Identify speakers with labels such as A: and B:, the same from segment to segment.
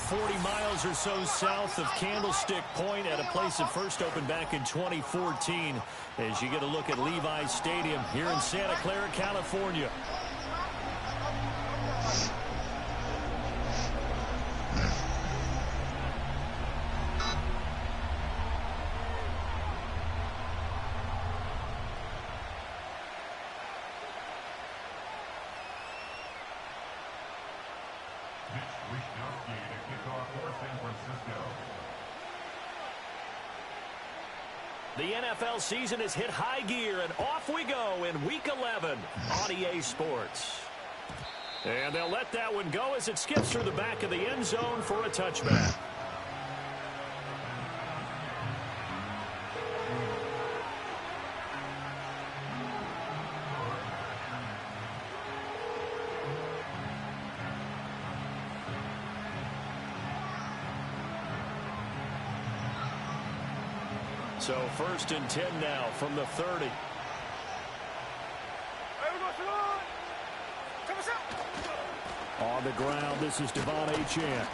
A: 40 miles or so south of Candlestick Point at a place that first opened back in 2014 as you get a look at Levi's Stadium here in Santa Clara, California. The NFL season has hit high gear, and off we go in Week 11 on EA Sports. And they'll let that one go as it skips through the back of the end zone for a touchback. So 1st and 10 now from the 30. On the ground, this is Devon Achane.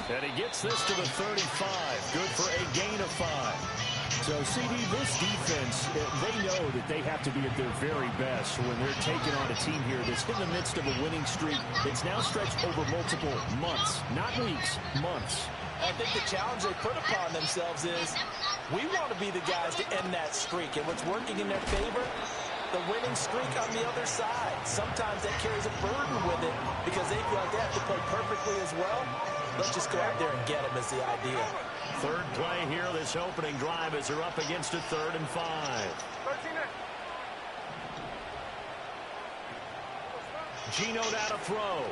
A: And he gets this to the 35. Good for a gain of 5.
B: So, CD, this defense, they know that they have to be at their very best when they're taking on a team here that's in the midst of a winning streak that's now stretched over multiple months, not weeks, months.
C: I think the challenge they put upon themselves is we want to be the guys to end that streak. And what's working in their favor, the winning streak on the other side. Sometimes that carries a burden with it because they feel like they have to play perfectly as well. Let's just go out there and get them is the idea.
A: Third play here, this opening drive as they're up against a 3rd and 5. Geno now to throw.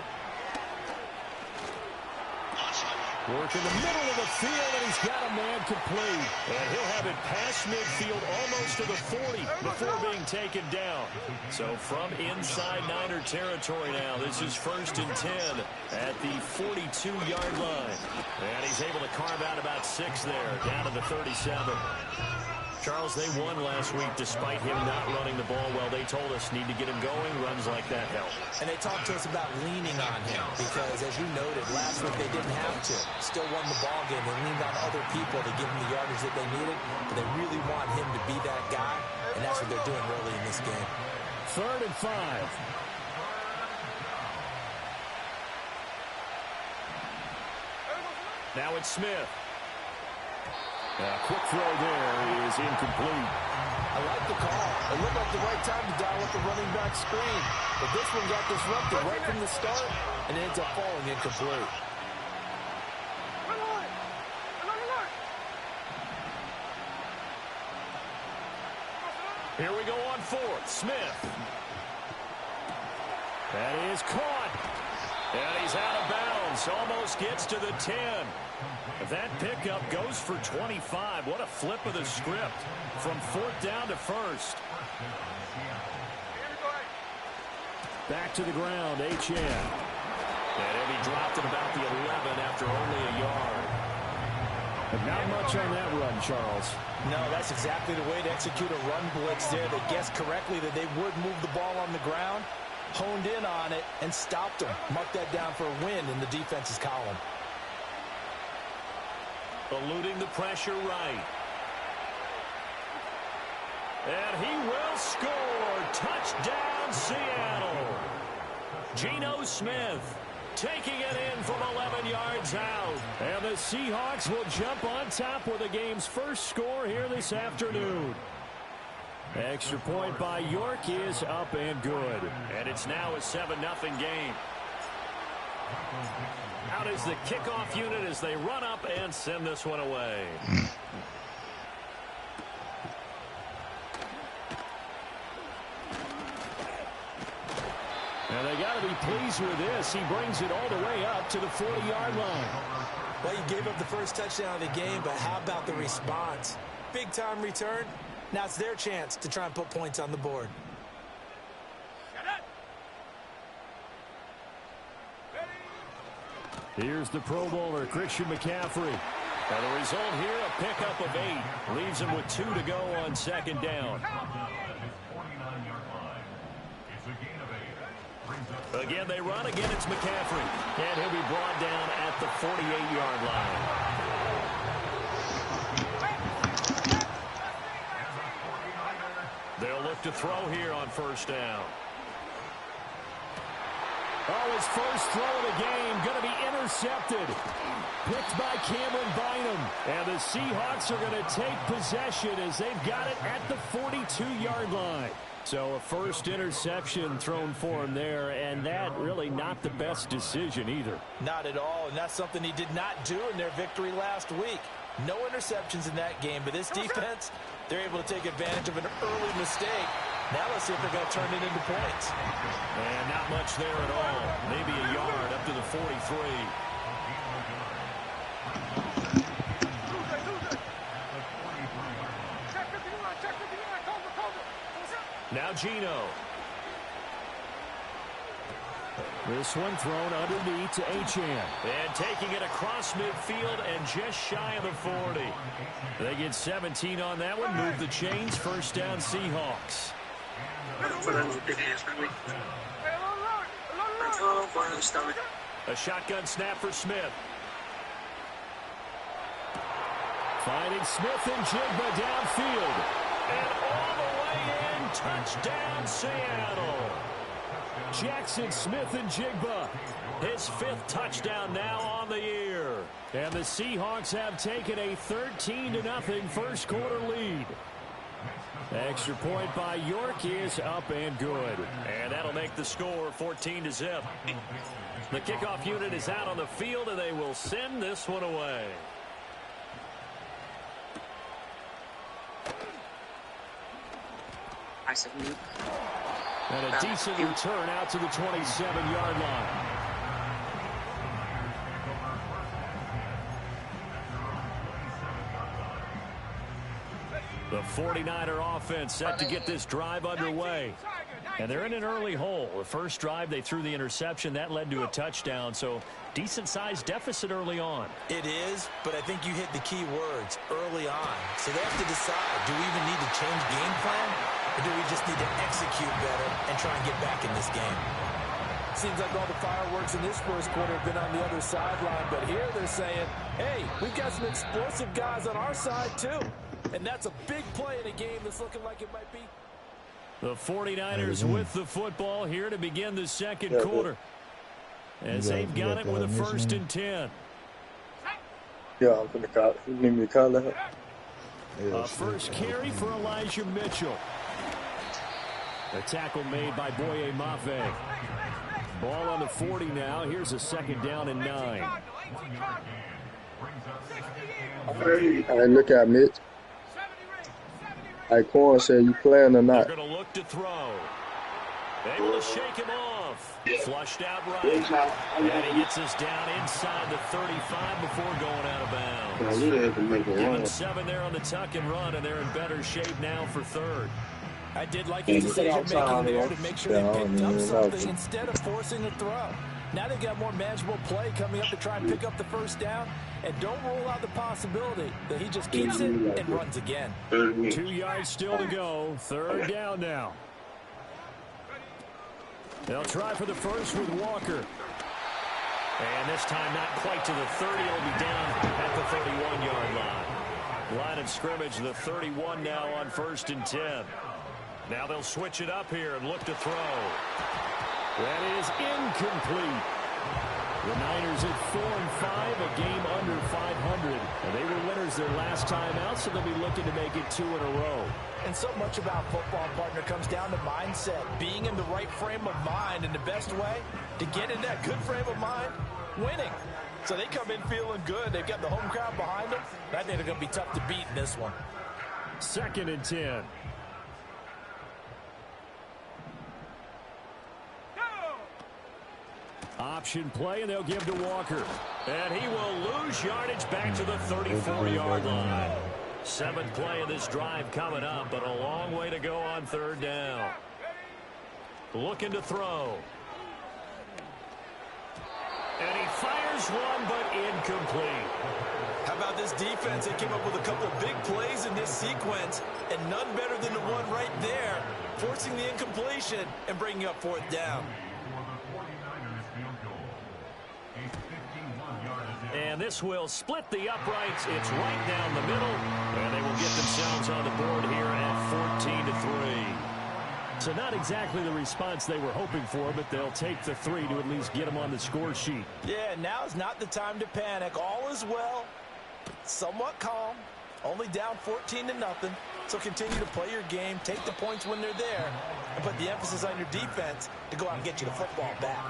A: Work in the middle of the field, and he's got a man complete. And he'll have it past midfield almost to the 40 before being taken down. So from inside Niner territory now, this is 1st and 10 at the 42-yard line. And he's able to carve out about 6 there, down to the 37. Charles, they won last week despite him not running the ball well. They told us need to get him going. Runs like that help.
C: And they talked to us about leaning on him because, as you noted, last week they didn't have to. Still won the ball game. They leaned on other people to give them the yardage that they needed. But they really want him to be that guy, and that's what they're doing early in this game.
B: 3rd and 5.
A: Now it's Smith.
B: A quick throw there is incomplete.
C: I like the call. It looked like the right time to dial up the running back screen. But this one got disrupted right from the start, and it ends up falling incomplete.
A: Here we go on 4th. Smith. That is caught. And he's out of bounds. Almost gets to the 10. That pickup goes for 25. What a flip of the script from 4th down to 1st.
B: Back to the ground, Achane.
A: And he dropped at about the 11 after only a yard.
B: But not much on that run, Charles.
C: No, that's exactly the way to execute a run blitz there. They guessed correctly that they would move the ball on the ground, honed in on it, and stopped them. Mark that down for a win in the defense's column.
A: Eluding the pressure right. And he will score. Touchdown, Seattle. Geno Smith taking it in from 11 yards out.
B: And the Seahawks will jump on top with the game's first score here this afternoon. Extra point by York is up and good.
A: And it's now a 7-0 game. Out is the kickoff unit as they run up and send this one away.
B: And they got to be pleased with this. He brings it all the way up to the 40-yard line.
C: Well, you gave up the first touchdown of the game, but how about the response? Big-time return. Now it's their chance to try and put points on the board.
B: Here's the Pro Bowler, Christian McCaffrey.
A: Now the result here, a pickup of 8. Leaves him with 2 to go on 2nd down. Again, they run. Again, it's McCaffrey. And he'll be brought down at the 48-yard line. They'll look to throw here on first down.
B: Oh, his first throw of the game going to be intercepted. Picked by Cameron Bynum. And the Seahawks are going to take possession as they've got it at the 42-yard line. So a first interception thrown for him there, and that really not the best decision either.
C: Not at all, and that's something he did not do in their victory last week. No interceptions in that game, but this defense, they're able to take advantage of an early mistake. Now let's see if they're going to turn it into points.
A: And not much there at all. Maybe a yard up to the 43. Now Geno.
B: This one thrown underneath to Achane.
A: And taking it across midfield and just shy of the 40. They get 17 on that one. Move the chains. First down Seahawks. A shotgun snap for Smith.
B: Finding Smith and Jigba downfield.
A: And all the way in. Touchdown Seattle.
B: Jackson Smith and Jigba.
A: His 5th touchdown now on the year.
B: And the Seahawks have taken a 13-0 first quarter lead. Extra point by York is up and good.
A: And that'll make the score 14-0. The kickoff unit is out on the field, and they will send this one away.
B: And a decent return out to the 27-yard line. The 49er offense set to get this drive underway. And they're in an early hole. The first drive, they threw the interception. That led to a touchdown. So decent-sized deficit early on.
C: It is, but I think you hit the key words early on. So they have to decide, do we even need to change game plan? Or do we just need to execute better and try and get back in this game? Seems like all the fireworks in this first quarter have been on the other sideline. But here they're saying, hey, we've got some explosive guys on our side too. And that's a big play in a game that's looking like it might be.
B: The 49ers with the football here to begin the second quarter. As they've got it with a 1st and 10.
D: Yeah, I'm going to call it. You need me to call that?
B: A first carry for Elijah Mitchell. A tackle made by Boye Mafe. Ball on the 40 now. Here's a 2nd down and 9.
D: All right, look at Mitch. Hey, Quan said you playing or not?
A: They're going to look to throw. Able to shake him off. Flushed out right. And he gets us down inside the 35 before going out of bounds. Given 7 there on the tuck and run, and they're in better shape now for 3rd.
C: I did like his decision-making there to make sure they picked up something instead of forcing a throw. Now they've got more manageable play coming up to try and pick up the first down. And don't rule out the possibility that he just keeps it and runs again.
B: 2 yards still to go. 3rd down now. They'll try for the first with Walker.
A: And this time not quite to the 30. It'll be down at the 31-yard line. Line of scrimmage, the 31 now on 1st and 10. Now they'll switch it up here and look to throw.
B: That is incomplete. The Niners at 4-5, a game under 500. And they were winners their last time out, so they'll be looking to make it 2 in a row.
C: And so much about football, partner, comes down to mindset. Being in the right frame of mind, and the best way to get in that good frame of mind, winning. So they come in feeling good. They've got the home crowd behind them. I think they're going to be tough to beat in this one.
B: 2nd and 10. Option play, and they'll give to Walker.
A: And he will lose yardage back to the 34-yard line. 7th play of this drive coming up, but a long way to go on 3rd down. Looking to throw. And he fires one, but incomplete.
C: How about this defense? They came up with a couple of big plays in this sequence, and none better than the one right there, forcing the incompletion and bringing up 4th down.
A: And this will split the uprights. It's right down the middle. And they will get themselves on the board here at 14-3.
B: So not exactly the response they were hoping for, but they'll take the 3 to at least get them on the score sheet.
C: Yeah, now is not the time to panic. All is well. Somewhat calm. Only down 14-0. So continue to play your game, take the points when they're there, and put the emphasis on your defense to go out and get you the football back.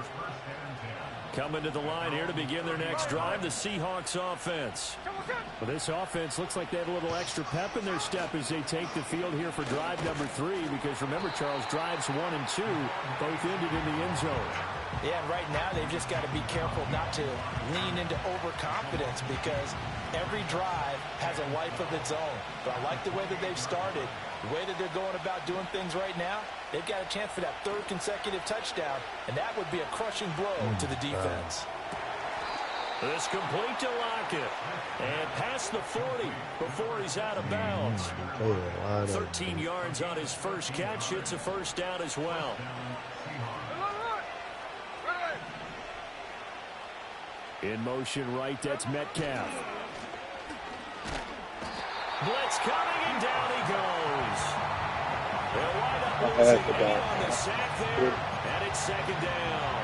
A: Coming to the line here to begin their next drive, the Seahawks offense.
B: Well, this offense looks like they have a little extra pep in their step as they take the field here for drive number 3, because remember, Charles, drives 1 and 2 both ended in the end zone.
C: Yeah, and right now they've just got to be careful not to lean into overconfidence, because every drive has a life of its own. But I like the way that they've started, the way that they're going about doing things right now. They've got a chance for that 3rd consecutive touchdown, and that would be a crushing blow to the defense.
A: This complete to Lockett. And past the 40 before he's out of bounds. 13 yards on his first catch. It's a first down as well.
B: In motion right, that's Metcalf.
A: Blitz coming, and down he goes. They'll wind up losing 8 on the sack there, and it's 2nd down.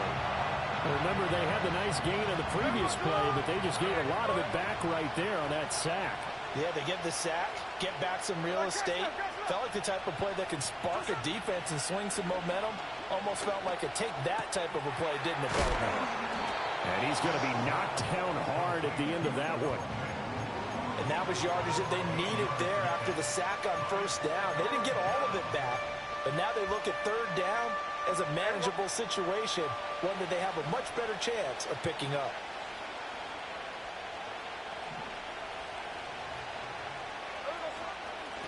B: Remember, they had the nice gain on the previous play, but they just gave a lot of it back right there on that sack.
C: Yeah, they get the sack, get back some real estate. Felt like the type of play that can spark a defense and swing some momentum. Almost felt like a take-that type of a play, didn't it, Bowman?
B: And he's going to be knocked down hard at the end of that one.
C: And that was yardage that they needed there after the sack on 1st down. They didn't get all of it back, but now they look at 3rd down as a manageable situation, one that they have a much better chance of picking up.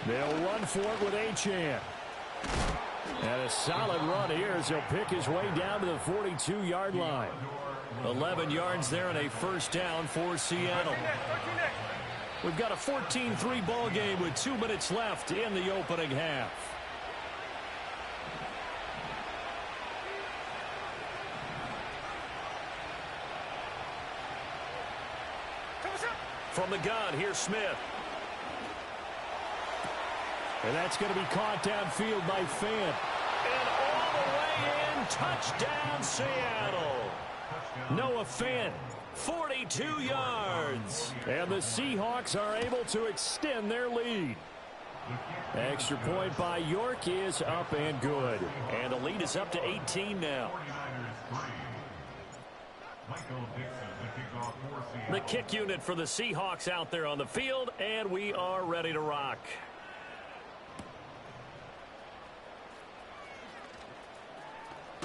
B: They'll run for it with Achane. And a solid run here as he'll pick his way down to the 42-yard line.
A: 11 yards there and a first down for Seattle. We've got a 14-3 ball game with 2 minutes left in the opening half. From the gun, here's Smith.
B: And that's going to be caught downfield by Fant.
A: And all the way in, touchdown Seattle. Noah Fant, 42 yards.
B: And the Seahawks are able to extend their lead. Extra point by York is up and good.
A: And the lead is up to 18 now. The kick unit for the Seahawks out there on the field, and we are ready to rock.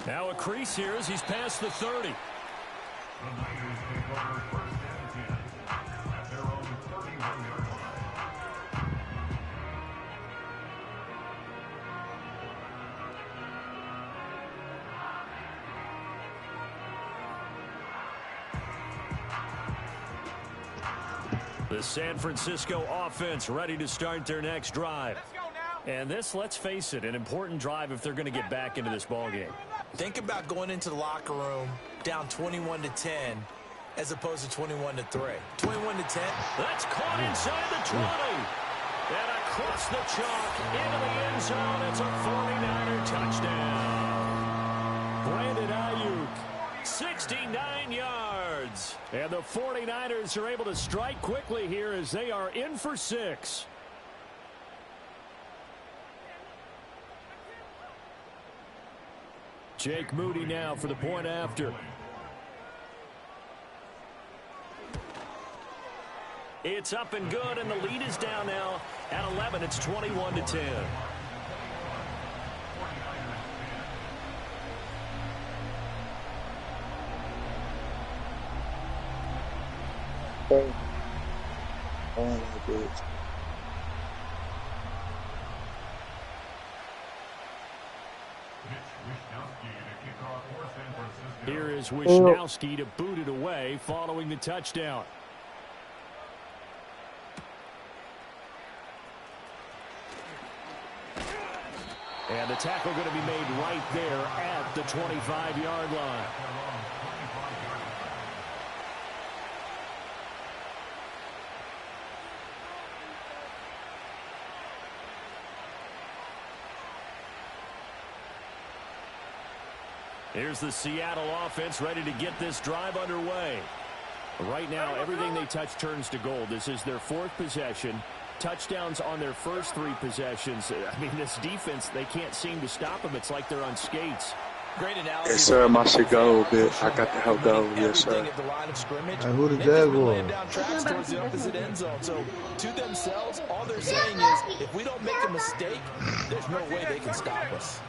A: Now a crease here as he's past the 30. The San Francisco offense ready to start their next drive. And this, let's face it, an important drive if they're going to get back into this ballgame.
C: Think about going into the locker room down 21-10 as opposed to 21-3. 21-10.
A: That's caught inside the 20. And across the chalk into the end zone. It's a 49er touchdown.
B: Brandon Ayuk.
A: 69 yards.
B: And the 49ers are able to strike quickly here as they are in for 6. Jake Moody now for the point after.
A: It's up and good, and the lead is down now at 11. It's 21-10.
B: Here is Wishnowski to boot it away following the touchdown. And the tackle going to be made right there at the 25-yard line.
A: Here's the Seattle offense ready to get this drive underway. Right now, everything they touch turns to gold. This is their 4th possession. Touchdowns on their first 3 possessions. I mean, this defense, they can't seem to stop them. It's like they're on skates.
C: Great analysis.
D: Yes, sir. My shit go, bitch. I got to help go. Yes, sir.
C: At the line of scrimmage.
E: Who the
C: They've just been
E: Jaguars?
C: laying down traps towards the opposite end zone. So, to themselves, all they're saying is, if we don't make a mistake, there's no way they can stop us.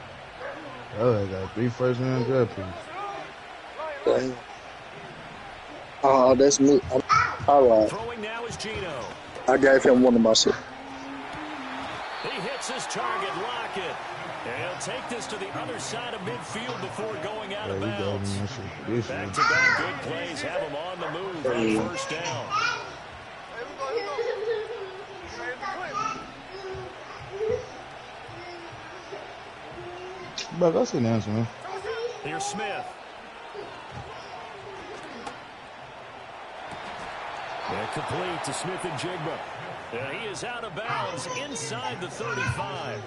E: Oh, I got 3 first-round draft picks.
D: Damn. Oh, that's me. All right.
A: Throwing now is Gino.
D: I gave him one of my shit.
A: He hits his target, Lockett. And he'll take this to the other side of midfield before going out of bounds. Back-to-back good plays have him on the move on first down.
E: But that's an answer, man.
A: Here's Smith. And complete to Smith and Jigba. And he is out of bounds inside the 35.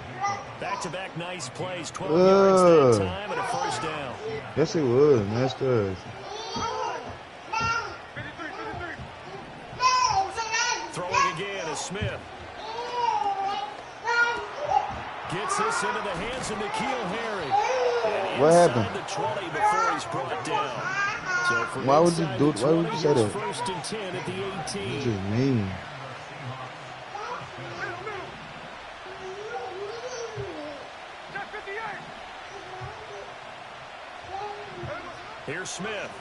A: Back-to-back nice plays, 12 yards that time and a first down.
E: Yes, it was. That's good.
A: Throwing again is Smith. Gets this into the hands of N'Keal Harry. And
E: what happened?
A: The 20 before he's brought down. So
E: why would you do? Why would you say that?
A: First and 10 at the 18.
E: It's just mean.
A: Here's Smith.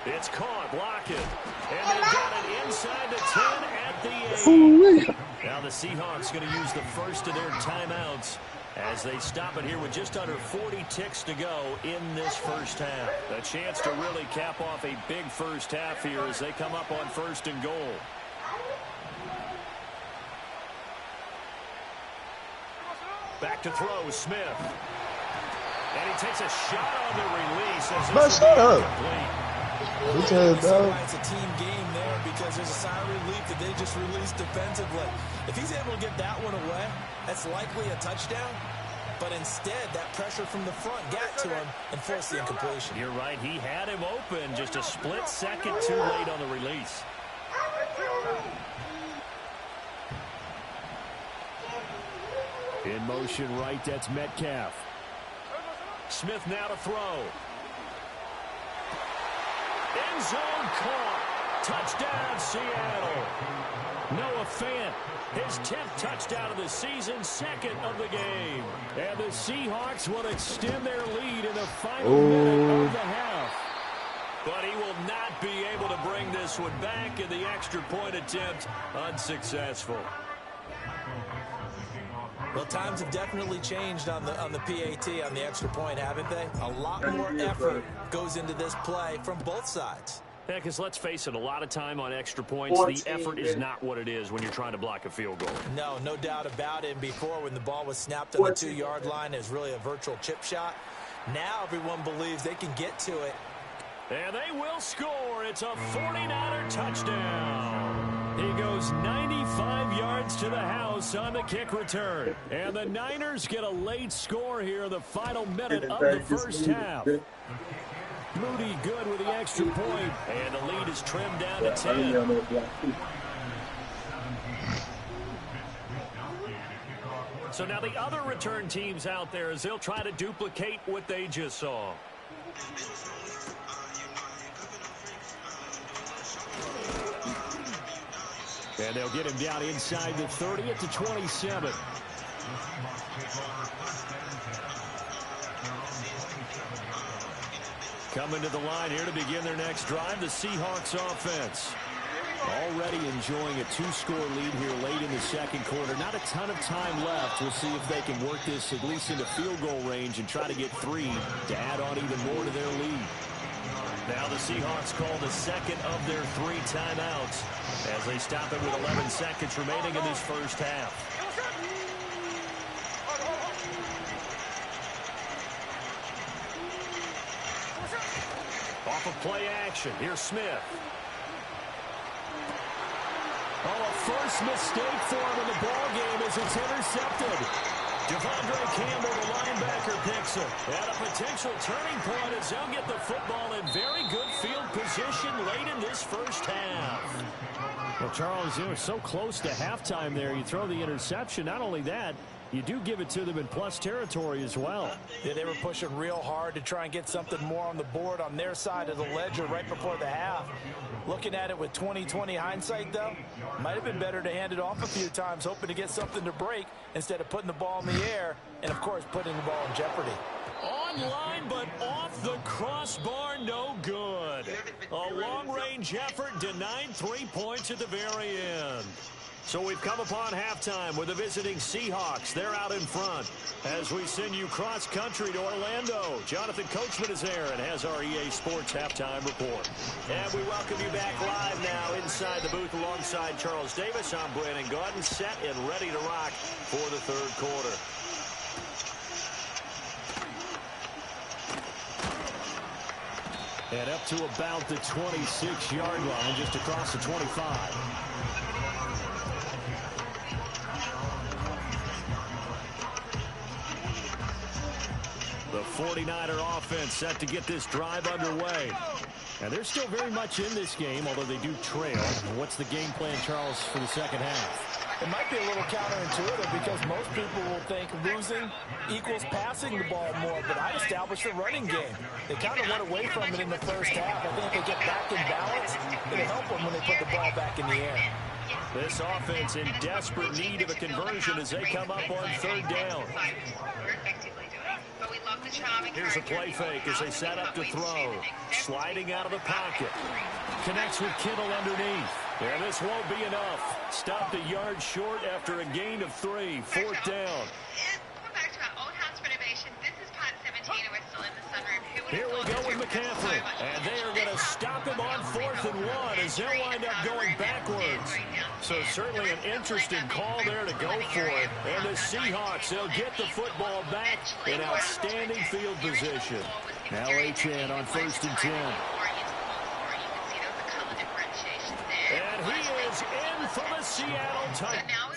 A: It's caught, Lockett. And they've got it inside the 10 at the 8. Now the Seahawks going to use the first of their timeouts as they stop it here with just under 40 ticks to go in this first half. A chance to really cap off a big first half here as they come up on first and goal. Back to throw, Smith. And he takes a shot on the release as this will be incomplete.
C: It's a team game there because there's a sign of relief that they just released defensively. If he's able to get that one away, that's likely a touchdown. But instead, that pressure from the front got to him and forced the incompletion.
A: You're right. He had him open just a split second too late on the release. In motion right, that's Metcalf. Smith now to throw. End zone caught. Touchdown, Seattle. Noah Fant, his 10th touchdown of the season, 2nd of the game. And the Seahawks will extend their lead in the final minute of the half. But he will not be able to bring this one back in the extra point attempt. Unsuccessful.
C: Well, times have definitely changed on the PAT, on the extra point, haven't they? A lot more effort goes into this play from both sides.
A: Yeah, because let's face it, a lot of time on extra points, the effort is not what it is when you're trying to block a field goal.
C: No doubt about it. And before, when the ball was snapped on the 2-yard line, it was really a virtual chip shot. Now everyone believes they can get to it.
A: And they will score. It's a 49er touchdown. He goes 95 yards to the house on the kick return. And the Niners get a late score here in the final minute of the first half. Moody good with the extra point, and the lead is trimmed down to 10. So now the other return teams out there as they'll try to duplicate what they just saw. And they'll get him down inside the 30 at the 27. Coming to the line here to begin their next drive, the Seahawks offense. Already enjoying a 2-score lead here late in the second quarter. Not a ton of time left. We'll see if they can work this at least into field goal range and try to get 3 to add on even more to their lead. Now the Seahawks call the second of their 3 timeouts as they stop it with 11 seconds remaining in this first half. Off of play action, here's Smith. Oh, a first mistake for him in the ball game as it's intercepted. Devondre Campbell, the linebacker, picks it. And a potential turning point as they'll get the football in very good field position late in this first half.
B: Well, Charles, they were so close to halftime there. You throw the interception. Not only that, you do give it to them in plus territory as well.
C: Yeah, they were pushing real hard to try and get something more on the board on their side of the ledger right before the half. Looking at it with 20/20 hindsight, though, might have been better to hand it off a few times, hoping to get something to break instead of putting the ball in the air and, of course, putting the ball in jeopardy.
A: Online, but off the crossbar, no good. A long-range effort denied 3 points at the very end. So we've come upon halftime with the visiting Seahawks. They're out in front. As we send you cross-country to Orlando, Jonathan Coachman is there and has our EA Sports halftime report. And we welcome you back live now inside the booth alongside Charles Davis. I'm Brandon Gaudin, set and ready to rock for the third quarter.
B: And up to about the 26-yard line, just across the 25.
A: The 49er offense set to get this drive underway.
B: And they're still very much in this game, although they do trail. What's the game plan, Charles, for the second half?
C: It might be a little counterintuitive because most people will think losing equals passing the ball more, but I'd establish the running game. They kind of went away from it in the first half. I think if they get back in balance, it'll help them when they put the ball back in the air.
A: This offense in desperate need of a conversion as they come up on third down. Here's a play fake as they set up to throw. Sliding out of the pocket. Connects with Kittle underneath. And this won't be enough. Stopped a yard short after a gain of 3. Fourth down. Here we go with McCaffrey. And they are going to stop him on 4th and 1 as they'll wind up going backwards. So certainly an interesting call there to go for it. And the Seahawks, they'll get the football back in outstanding field position.
B: Now Achane on 1st and 10.
A: And he is in for the Seattle touchdown.